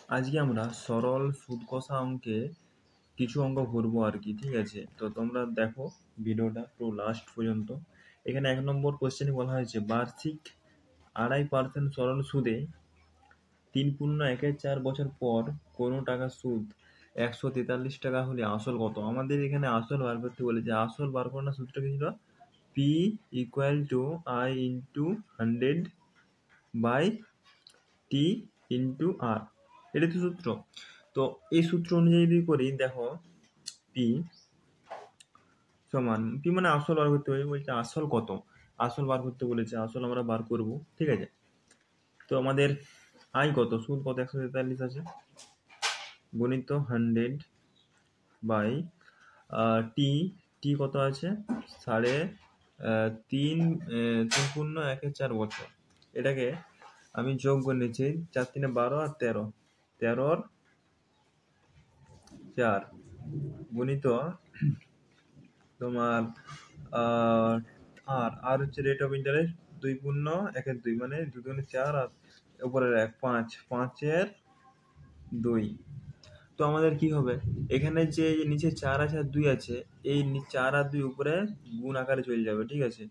আজকে আমরা সরল সুদ কষা অঙ্কে কিছু অঙ্ক করবো আর কি, ঠিক আছে? তো তোমরা দেখো ভিডিওটা পুরো লাস্ট পর্যন্ত। এখানে 1 নম্বর কোশ্চেনে বলা হয়েছে বার্ষিক 2.5% সরল সুদে 3.14 বছর পর কোনো টাকার সুদ 143 টাকা হলে আসল কত? আমাদের এখানে আসল বার করতে বলেছে। আসল বার করার সূত্রটা কি ছিল? P = I × 100 by T into আর, এটাই তো সূত্র। তো এই সূত্র অনুযায়ী যদি করি, দেখো পি সমান পি মানে আসল বার করতে হবে, বলছে আসল কত, আসল বার করতে বলেছে, আসল আমরা বার করব, ঠিক আছে? তো আমাদের আই কত, সুদ কত 143 আছে, গণিত 100 বাই টি, টি কত আছে 3.14 বছর। এটাকে আমি যোগ করে নিচ্ছি, 4 × 3 = 12 আর 13, 13 4 গুণিত তোমার আর হচ্ছে রেট অফ ইন্টারেস্ট 2.1 মানে 2 × 4 আর উপরের 1 5, 5 × 2। তো আমাদের কি হবে, এখানে যে নিচে 4 আছে আর 2 আছে, এই 4 আর 2 উপরে গুণ আকারে চলে যাবে, ঠিক আছে?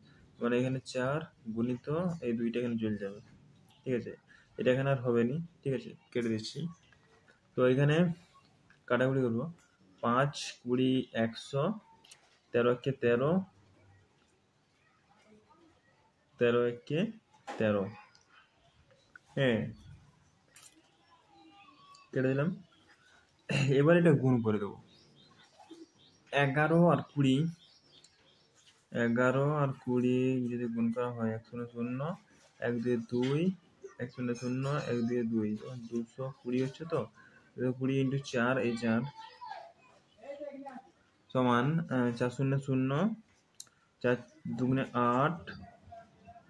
মানে এখানে 4 গুণিত এই 2টা এখানে চলে যাবে, ঠিক আছে? এটা এখানে আর হবে নি, ঠিক আছে, কেটে দিচ্ছি। তো এখানে কাটাকুটি করবো, 5 20 100, 13 × 13, 13 × 13, হ্যাঁ কেটে দিলাম। এবার এটা গুণ করে দেবো, 11 আর 20, 11 আর 20 যদি গুণ করা হয় 1 0 0, 1 2 2, 1 0 0, 1 2 2, 220 হচ্ছে। তো 20 × 4, এই 4 সমান 4 0 0, 4 2 8,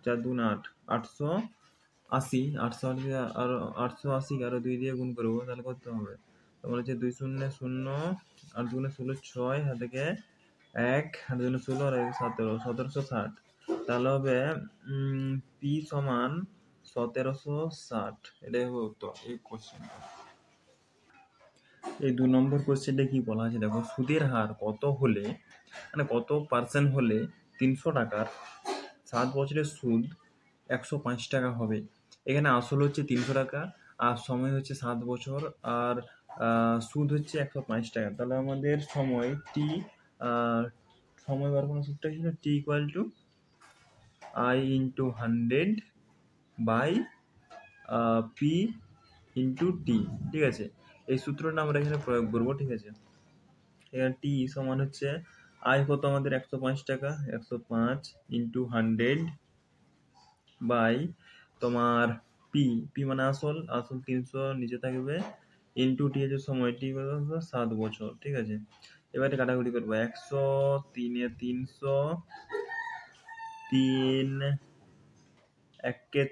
4 2 8, 880, 880 আর 880 আর 2 দিয়ে গুণ করবো, তাহলে কত হবে? তোমার হচ্ছে 2 0 0 আর 2 16, 6 হাতে থেকে 1 আর 2 16 আর 1 17, 1760। তাহলে হবে পি সমান 1760। এটাই হবে উত্তর এই কোশ্চেনটা। এই 2 নম্বর কোশ্চেনটা কি বলা আছে দেখো, সুদের হার কত হলে, মানে কত পার্সেন্ট হলে 300 টাকার 7 বছরের সুদ 105 টাকা হবে? এখানে আসল হচ্ছে 300 টাকা আর সময় হচ্ছে 7 বছর আর সুদ হচ্ছে 105 টাকা। তাহলে আমাদের সময় টি, সময় বার করার সূত্রটা ছিল টি = I × 100 বাই পি × টি, ঠিক আছে? এই সূত্রটা আমরা এখানে প্রয়োগ করবো, ঠিক আছে? এখানে টি সমান হচ্ছে আই কত আমাদের 105 টাকা, 105 × 100 বাই তোমার পি, পি মানে আসল, আসল 300 নিচে থাকবে, ইন্টু টি হচ্ছে সময়, টি কত 7 বছর, ঠিক আছে? এবারে কাটাকুটি করবো, 100 3 এ 300, 3 1 কে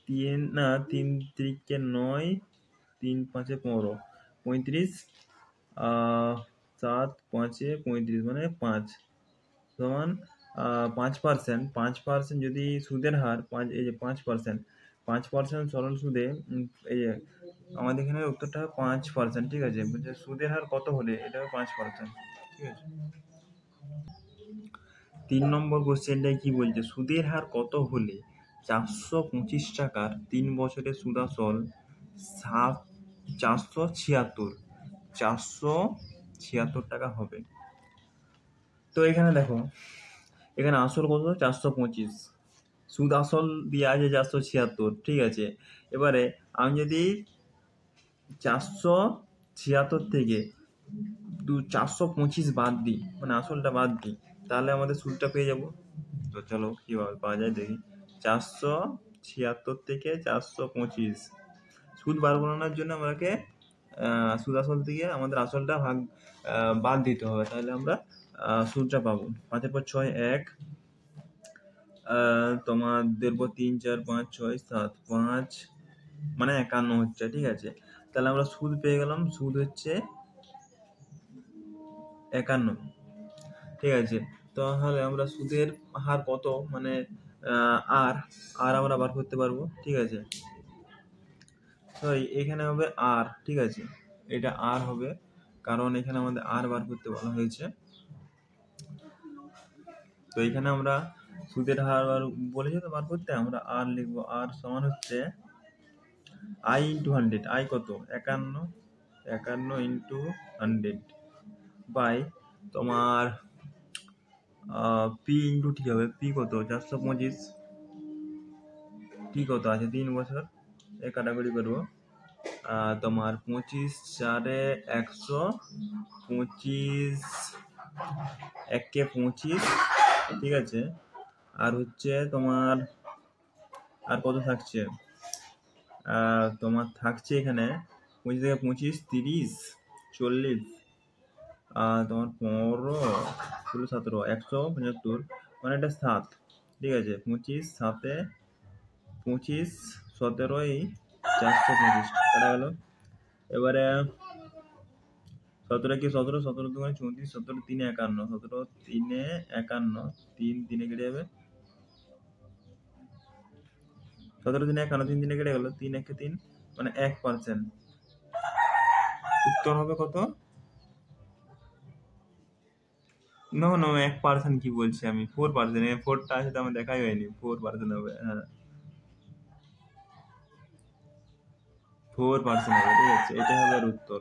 3 না 3 3 কে 9, 3 5 এ 15, 35, 7 5 এ 35 মানে 5 সমান 5%। 5% যদি সুদের হার 5, এই যে 5%, 5% সরল সুদে এই যে আমাদের এখানে উত্তরটা 5%, ঠিক আছে? বলছে সুদের হার কত হলে, এটা 5%, ঠিক আছে? 3 নম্বর কোশ্চেনটাই কি বলছে, সুদের হার কত হলে 425 টাকার 3 বছরের সুদ আসল 476 টাকা হবে? তো এখানে দেখো, এখানে আসল কত 425, সুদ আসল দিয়ে আছে 476, ঠিক আছে? এবারে আমি যদি 476 থেকে 425 বাদ দিই, মানে আসলটা বাদ দিই, তাহলে আমাদের সুদটা পেয়ে যাব। তো চলো কীভাবে পাওয়া যায় দেখি। 476 থেকে 425 সুদ বার করানোর জন্য আমাকে সুদ আসল থেকে আমাদের আসলটা বাদ দিতে হবে, তাহলে আমরা সুদটা পাবো। 5 এর পর 6 1, তোমার 1.5 3 4 5 6 7, 5 মানে 51 হচ্ছে, ঠিক আছে? তাহলে আমরা সুদ পেয়ে গেলাম, সুদ হচ্ছে 51, ঠিক আছে? তাহলে আমরা সুদের হার কত, মানে আর আমরা বার করতে পারবো, ঠিক আছে? তো এখানে হবে আর, ঠিক আছে, এটা আর হবে, কারণ এখানে আমাদের আর বার করতে বলা হয়েছে। তো এখানে আমরা সুদের হার বলেছে তো বার করতে, আমরা আর লিখবো। আর সমান হচ্ছে আই ইন্টু 100। আই কত? 51, 51 ইন্টু 100 বাই তোমার পি ইন্টু টি হবে। পি কত? 425। টি কত আছে? 3 বছর। এ কাটাকুটি করবো। তোমার 25 4 100, 25 1 25, ঠিক আছে। আর হচ্ছে তোমার আর কত থাকছে? তোমার থাকছে এখানে 25 থেকে 25 30 40, তোমার 15 16 17 175, মানে এটা 7, ঠিক আছে। 25 7 25 17 425 কাটা গেল। এবারে 17 কি 17, 17 দুগুণে 34, 17 3 51, 17 3 51, 3 3 কেটে যাবে, 17 3 51, 3 3 কেটে গেল, 3 1 3, মানে 1%। উত্তর হবে কত? নো নো, 1% কি বলছি আমি, 4%। 4টা আছে তো আমার দেখাই হয়নি। 4% হবে, হ্যাঁ 4% হবে, ঠিক আছে। এটা হবে এর উত্তর।